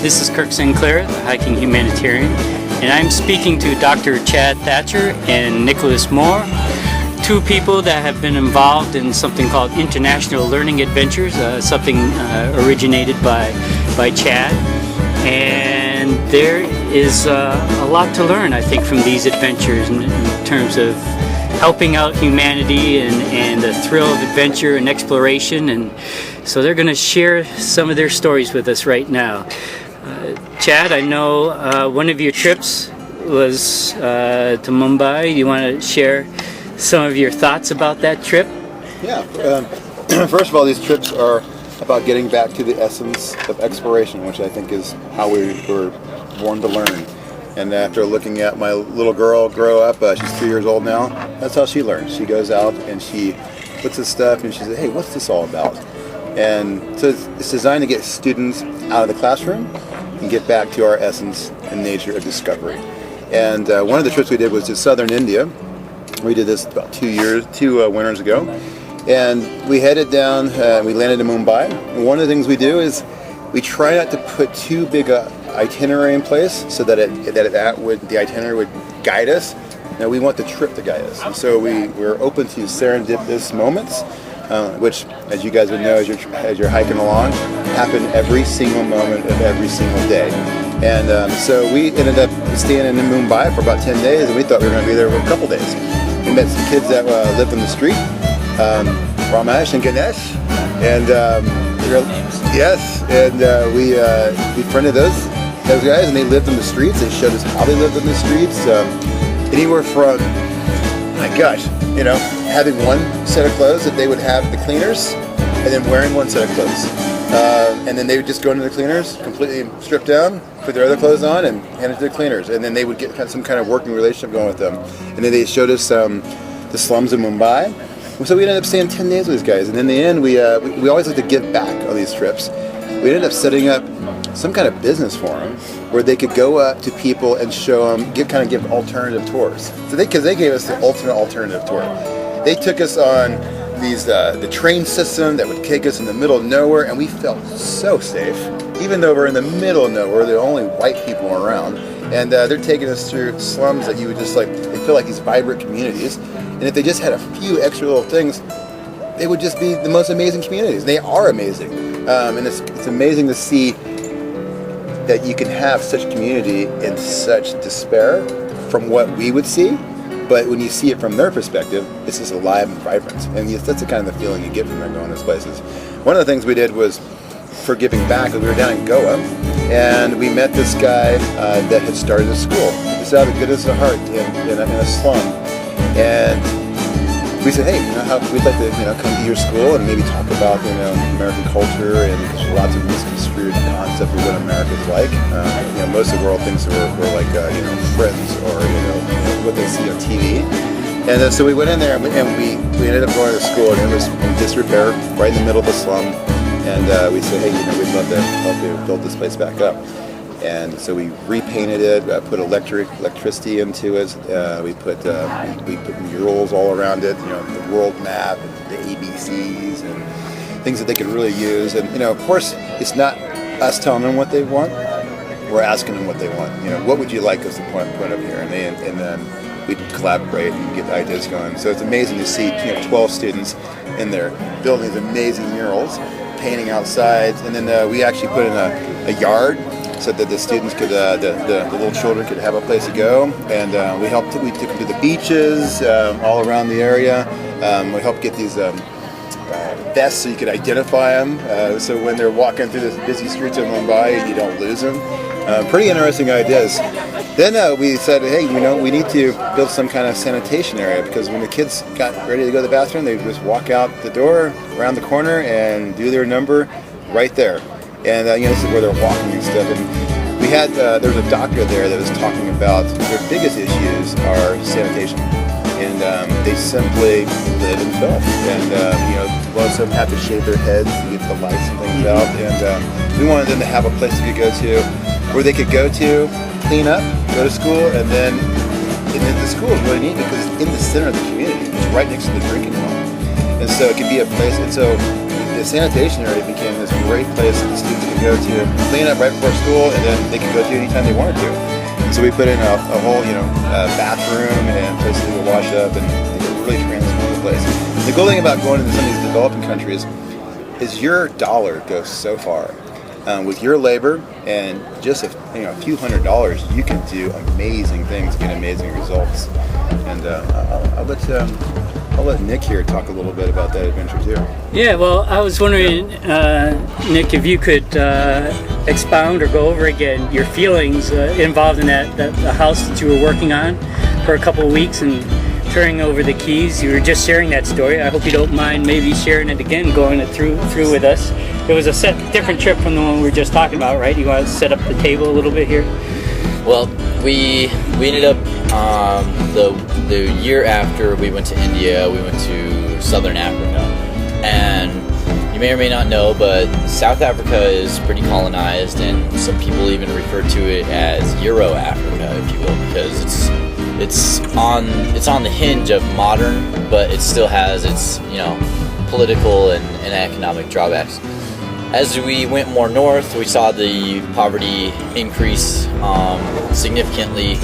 This is Kirk Sinclair, the Hiking Humanitarian, and I'm speaking to Dr. Chad Thatcher and Nicholas Moore, two people that have been involved in something called International Learning Adventures, something originated by Chad. And there is a lot to learn, I think, from these adventures in terms of helping out humanity and the thrill of adventure and exploration. And so they're going to share some of their stories with us right now. Chad, I know one of your trips was to Mumbai. You want to share some of your thoughts about that trip? Yeah. First of all, these trips are about getting back to the essence of exploration, which I think is how we were born to learn. And after looking at my little girl grow up, she's 3 years old now, that's how she learns. She goes out and she looks at stuff and she says, hey, what's this all about? And so it's designed to get students out of the classroom and get back to our essence and nature of discovery. And one of the trips we did was to southern India. We did this about 2 winters ago. And we headed down, we landed in Mumbai. And one of the things we do is we try not to put too big a itinerary in place so that the itinerary would guide us. Now we want the trip to guide us. And so we're open to serendipitous moments, which, as you guys would know as you're hiking along, happen every single moment of every single day. And so we ended up staying in Mumbai for about 10 days, and we thought we were going to be there for a couple days. We met some kids that lived on the street, Ramesh and Ganesh, and we befriended those guys, and they lived in the streets. They showed us how they lived in the streets, anywhere from, my gosh, having one set of clothes that they would have the cleaners, and then wearing one set of clothes. And then they would just go into the cleaners, completely stripped down, put their other clothes on, and hand it to the cleaners. And then they would get some kind of working relationship going with them. And then they showed us the slums of Mumbai. So we ended up staying 10 days with these guys. And in the end, we always like to give back on these trips. We ended up setting up some kind of business for them where they could go up to people and show them, give alternative tours. So because they gave us the ultimate alternative tour. They took us on the train system that would take us in the middle of nowhere, and we felt so safe. Even though we're in the middle of nowhere, there are only white people around, and they're taking us through slums that you would just they feel like these vibrant communities. And if they just had a few extra little things, they would just be the most amazing communities. They are amazing, and it's amazing to see that you can have such community in such despair from what we would see. But when you see it from their perspective, it's just alive and vibrant. And that's the kind of the feeling you get from going to those places. One of the things we did was, for giving back, we were down in Goa, and we met this guy that had started a school. Just out of the goodness of heart in a slum. And we said, hey, we'd like to come to your school and maybe talk about American culture, and there's lots of misconstrued concept of what America's like. Most of the world thinks we're like friends or what they see on TV. And so we went in there and we ended up going to school, and it was in disrepair, right in the middle of the slum. And we said, hey, we'd love to help you build this place back up. And so we repainted it, put electricity into it. We put murals all around it, the world map, and the ABCs, and things that they could really use. And of course, it's not us telling them what they want. We're asking them what they want. What would you like us to put up here? And then we collaborate and get ideas going. So it's amazing to see 12 students in there building these amazing murals, painting outside, and then we actually put in a yard so that the students could, the little children could have a place to go. And we took them to the beaches all around the area. We helped get these vests so you could identify them. So when they're walking through the busy streets of Mumbai, you don't lose them. Pretty interesting ideas. Then we said, hey, we need to build some kind of sanitation area, because when the kids got ready to go to the bathroom, they would just walk out the door, around the corner, and do their number right there. And this is where they're walking and stuff. And we had there was a doctor there that was talking about their biggest issues are sanitation, and they simply live in filth. And most of them have to shave their heads to get the lice and things out. And we wanted them to have a place they could go to, where they could go to, clean up, go to school, and then the school is really neat because it's in the center of the community. It's right next to the drinking hole. And so it could be a place, and so the sanitation area became this great place that the students could go to clean up right before school, and then they could go to anytime they wanted to. So we put in a whole, bathroom and places to wash up, and it really transformed the place. The cool thing about going into some of these developing countries is your dollar goes so far. With your labor and just a few $100s, you can do amazing things, get amazing results. And I'll let Nick here talk a little bit about that adventure too. Yeah, well, I was wondering, Nick, if you could expound or go over again your feelings involved in the house that you were working on for a couple of weeks and turning over the keys. You were just sharing that story. I hope you don't mind maybe sharing it again, going it through with us. It was a different trip from the one we were just talking about, right? You want to set up the table a little bit here? Well, we ended up the year after we went to India, we went to Southern Africa, and you may or may not know, but South Africa is pretty colonized, and some people even refer to it as Euro Africa, if you will, because it's on the hinge of modern, but it still has its political and economic drawbacks. As we went more north, we saw the poverty increase significantly,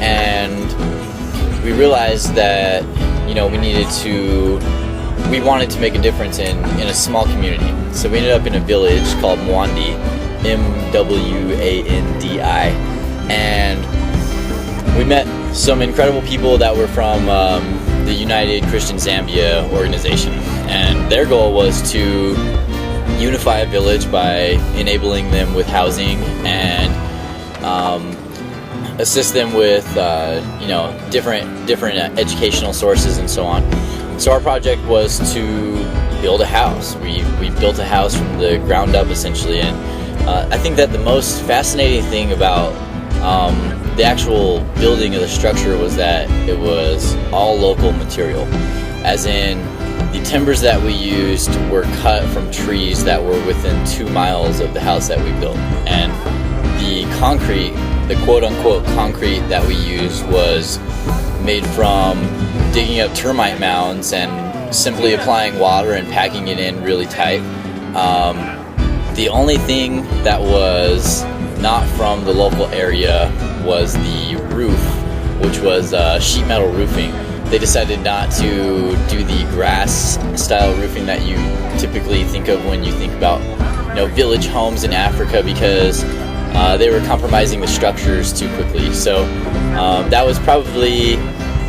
and we realized that we wanted to make a difference in a small community. So we ended up in a village called Mwandi, Mwandi, and we met some incredible people that were from the United Christian Zambia organization, and their goal was to unify a village by enabling them with housing and assist them with different educational sources and so on. So our project was to build a house. We built a house from the ground up essentially, and I think that the most fascinating thing about the actual building of the structure was that it was all local material, as in the timbers that we used were cut from trees that were within 2 miles of the house that we built. And the concrete, the quote-unquote concrete that we used, was made from digging up termite mounds and simply applying water and packing it in really tight. The only thing that was not from the local area was the roof, which was sheet metal roofing. They decided not to do the grass style roofing that you typically think of when you think about village homes in Africa, because they were compromising the structures too quickly. So that was probably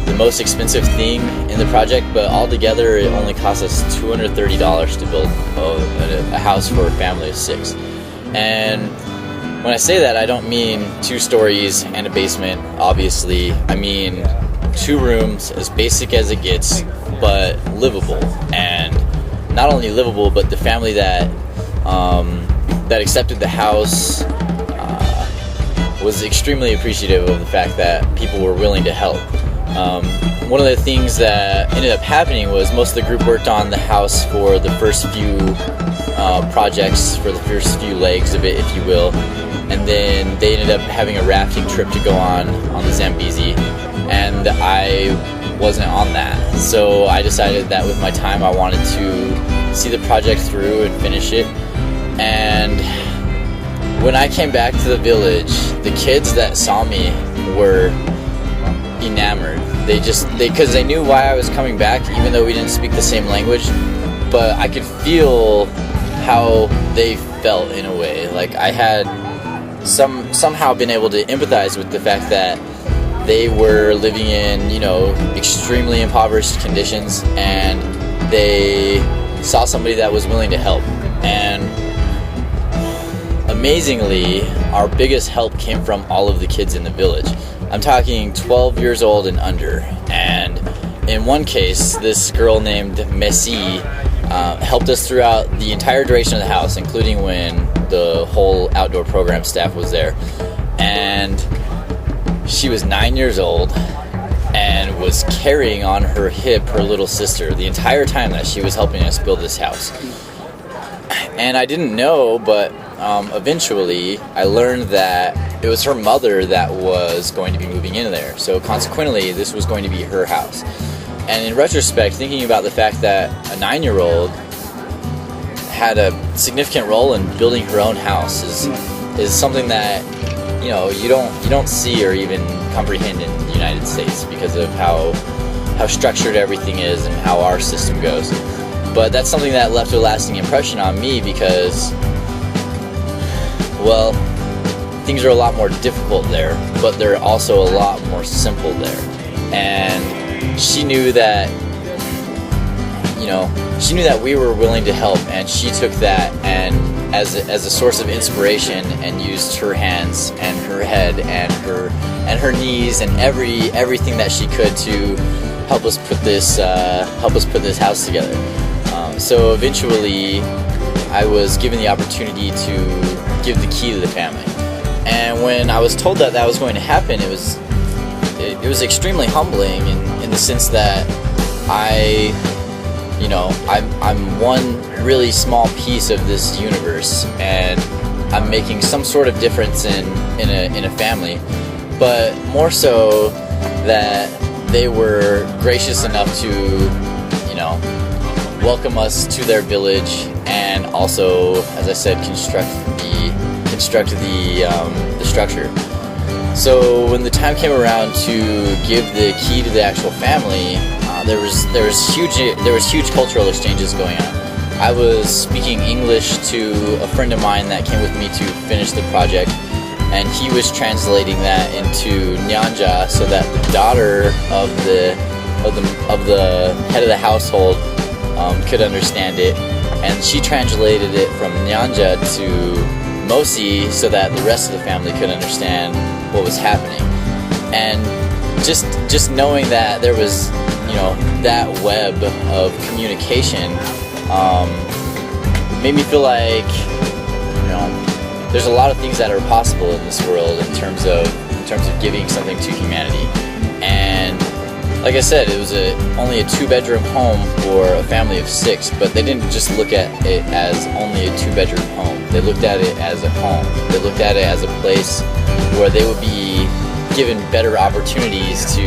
the most expensive thing in the project, but altogether it only cost us $230 to build a house for a family of 6. And when I say that, I don't mean 2 stories and a basement, obviously. I mean 2 rooms, as basic as it gets, but livable. And not only livable, but the family that accepted the house was extremely appreciative of the fact that people were willing to help. One of the things that ended up happening was most of the group worked on the house for the first few projects, for the first few legs of it, if you will, and then they ended up having a rafting trip to go on the Zambezi, and I wasn't on that. So I decided that with my time I wanted to see the project through and finish it. And when I came back to the village, the kids that saw me were enamored. Because they knew why I was coming back, even though we didn't speak the same language, but I could feel how they felt in a way. Like I had somehow been able to empathize with the fact that they were living in, extremely impoverished conditions, and they saw somebody that was willing to help. And amazingly, our biggest help came from all of the kids in the village. I'm talking 12 years old and under. And in one case, this girl named Mesa helped us throughout the entire duration of the house, including when the whole outdoor program staff was there. And she was 9 years old and was carrying on her hip her little sister the entire time that she was helping us build this house. And I didn't know, but eventually I learned that it was her mother that was going to be moving in there. So consequently, this was going to be her house. And in retrospect, thinking about the fact that a 9-year-old had a significant role in building her own house is something that you don't see or even comprehend in the United States because of how structured everything is and how our system goes. But that's something that left a lasting impression on me because, well, things are a lot more difficult there, but they're also a lot more simple there. And she knew that, we were willing to help, and she took that and as a source of inspiration and used her hands and her head and her knees and everything that she could to help us put this house together. So eventually, I was given the opportunity to give the key to the family. And when I was told that was going to happen, it was extremely humbling in the sense that I'm one really small piece of this universe, and I'm making some sort of difference in a family. But more so that they were gracious enough to, welcome us to their village, and also, as I said, construct the structure. So when the time came around to give the key to the actual family, there was huge cultural exchanges going on. I was speaking English to a friend of mine that came with me to finish the project, and he was translating that into Nyanja so that the daughter of the head of the household could understand it, and she translated it from Nyanja to Mosi so that the rest of the family could understand what was happening. And just knowing that there was that web of communication made me feel like there's a lot of things that are possible in this world in terms of giving something to humanity. And like I said, it was only a 2-bedroom home for a family of 6, but they didn't just look at it as only a 2-bedroom home. They looked at it as a home. They looked at it as a place where they would be given better opportunities to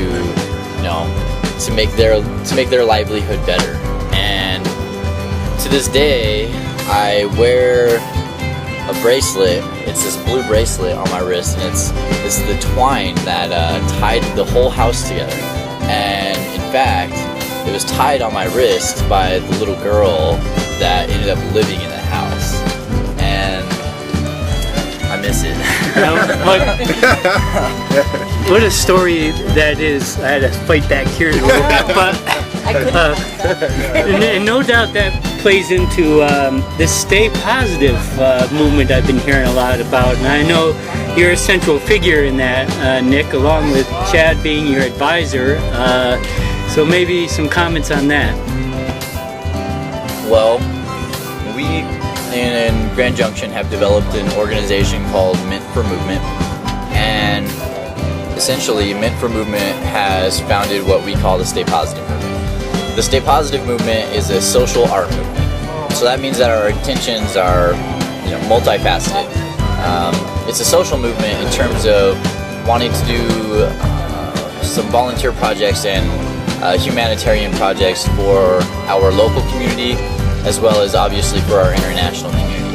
make their livelihood better. And to this day, I wear a bracelet. It's this blue bracelet on my wrist, and it's the twine that tied the whole house together. And in fact, it was tied on my wrist by the little girl that ended up living in the house, and I miss it. What a story that is. I had to fight back here a little bit, but and no doubt that plays into this Stay Positive movement I've been hearing a lot about, and I know you're a central figure in that, Nick, along with Chad being your advisor. So maybe some comments on that. Well, we in Grand Junction have developed an organization called Meant for Movement, and essentially Meant for Movement has founded what we call the Stay Positive movement. The Stay Positive movement is a social art movement, so that means that our intentions are multifaceted. It's a social movement in terms of wanting to do some volunteer projects and humanitarian projects for our local community, as well as obviously for our international community.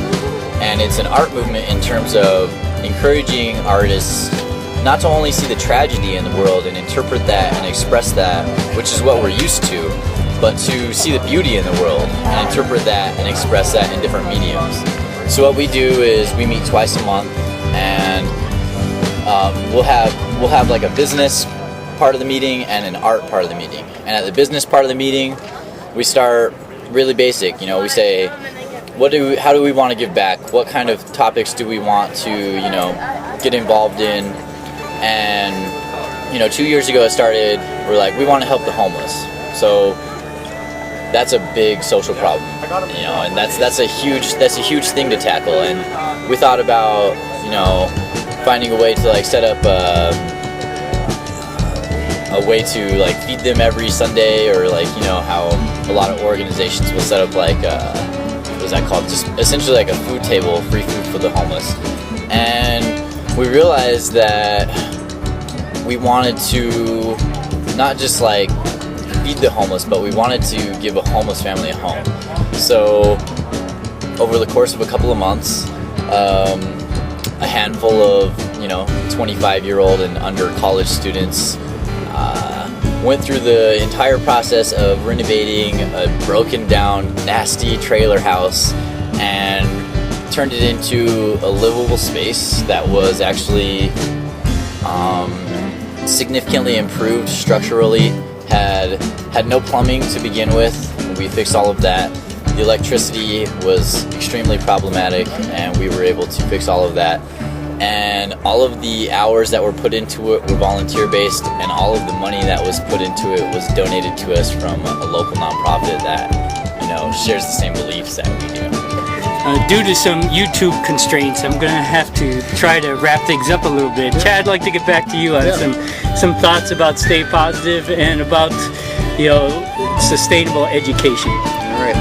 And it's an art movement in terms of encouraging artists not to only see the tragedy in the world and interpret that and express that, which is what we're used to, but to see the beauty in the world and interpret that and express that in different mediums. So what we do is we meet twice a month, and we'll have like a business part of the meeting and an art part of the meeting. And at the business part of the meeting, we start really basic. We say, how do we want to give back? What kind of topics do we want to get involved in? And 2 years ago it started. We're like, we want to help the homeless. So that's a big social problem, and that's a huge thing to tackle. And we thought about finding a way to set up a way to feed them every Sunday, or how a lot of organizations will set up what is that called? Just essentially like a food table, free food for the homeless. And we realized that we wanted to not just feed the homeless, but we wanted to give a homeless family a home. So over the course of a couple of months, a handful of 25-year-old and under college students went through the entire process of renovating a broken down, nasty trailer house and turned it into a livable space that was actually significantly improved structurally. Had no plumbing to begin with. We fixed all of that. The electricity was extremely problematic, and we were able to fix all of that. And all of the hours that were put into it were volunteer-based, and all of the money that was put into it was donated to us from a local nonprofit that, shares the same beliefs that we do. Due to some YouTube constraints, I'm going to have to try to wrap things up a little bit. Yeah. Chad, I'd like to get back to you on some thoughts about Stay Positive and about, sustainable education. All right.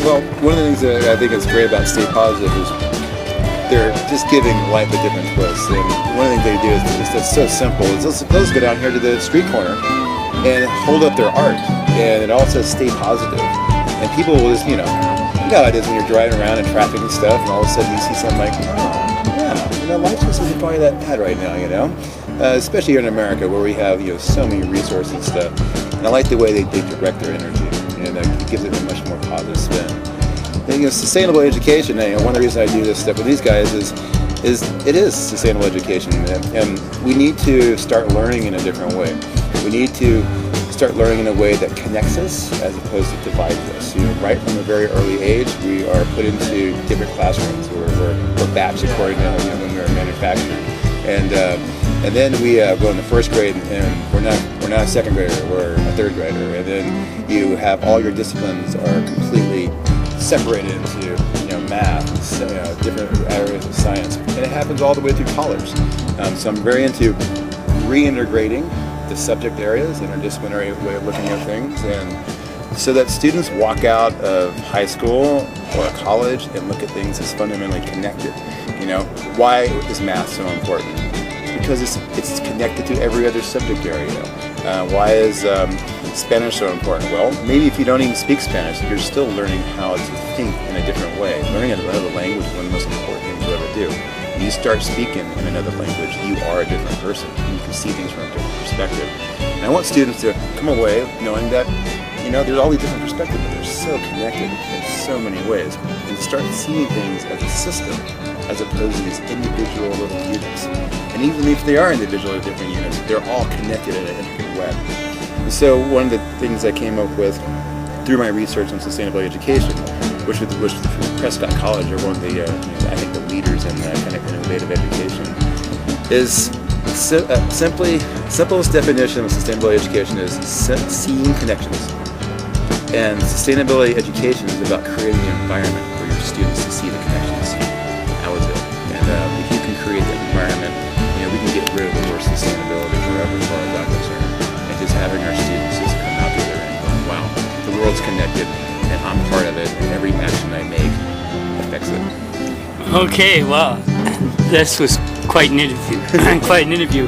Well, one of the things that I think is great about Stay Positive is they're just giving life a different twist. And one of the things they do is it's so simple. Is they'll go down here to the street corner and hold up their art, and it all says Stay Positive. And people will just, you know how it is when you're driving around in traffic and stuff, and all of a sudden you see something like, oh, yeah, life just isn't probably that bad right now, especially here in America where we have, so many resources and stuff. And I like the way they direct their energy, and it gives it a much more positive spin. And, sustainable education. One of the reasons I do this stuff with these guys is it is sustainable education, and we need to start learning in a different way. We need to start learning in a way that connects us as opposed to divides us. Right from a very early age, we are put into different classrooms. We're batched according to when we're manufactured, and then we go into first grade, and we're not a second grader, we're a third grader, and then you have all your disciplines are completely separated into math, different areas of science, and it happens all the way through college. So I'm very into reintegrating the subject areas, interdisciplinary way of looking at things, and so that students walk out of high school or college and look at things as fundamentally connected. Why is math so important? Because it's connected to every other subject area. Why is Spanish so important? Well, maybe if you don't even speak Spanish, you're still learning how to think in a different way. Learning another language is one of the most important things you'll ever do. When you start speaking in another language, you are a different person. And you can see things from a different perspective. And I want students to come away knowing that, there's all these different perspectives, but they're so connected in so many ways. And start seeing things as a system, as opposed to these individual little units. And even if they are individual or different units, they're all connected in an intricate web. And so one of the things I came up with through my research on sustainable education, which Prescott College are one of the, I think the leaders in kind of innovative education, is simplest definition of sustainable education is seeing connections. And sustainability education is about creating an environment for your students to see the connections. That was it. And if you can create that environment, we can get rid of the word sustainability forever as far as I'm concerned. And just having our students just come out the other end going, wow, the world's connected and I'm part of it, and every action I make affects it. Okay, well, this was quite an interview.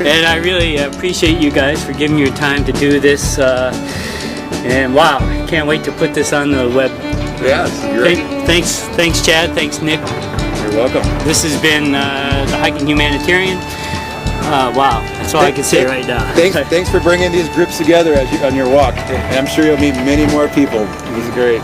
And I really appreciate you guys for giving your time to do this. And wow, can't wait to put this on the web. Yes, Thanks, Chad. Thanks, Nick. You're welcome. This has been the Hiking Humanitarian. Wow, that's all I can say right now. Thanks for bringing these groups together on your walk. And I'm sure you'll meet many more people. It was great.